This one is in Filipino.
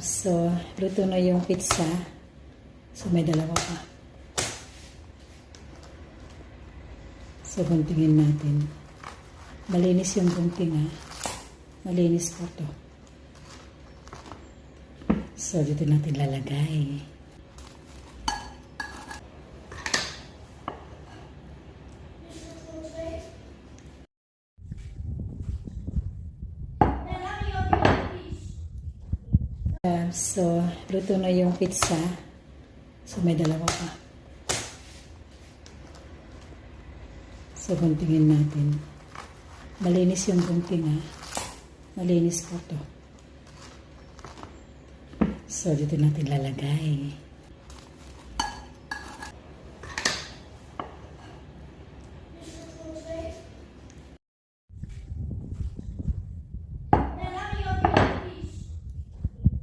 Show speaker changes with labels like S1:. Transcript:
S1: So, luto na yung pizza. So, may dalawa pa. So, guntingin natin. Malinis yung gunting, ha. Malinis po to. So, dito natin lalagay. So, luto na yung pizza. So, may dalawa pa. So, guntingin natin. Malinis yung gunting, ha. Malinis po to. So, dito natin lalagay.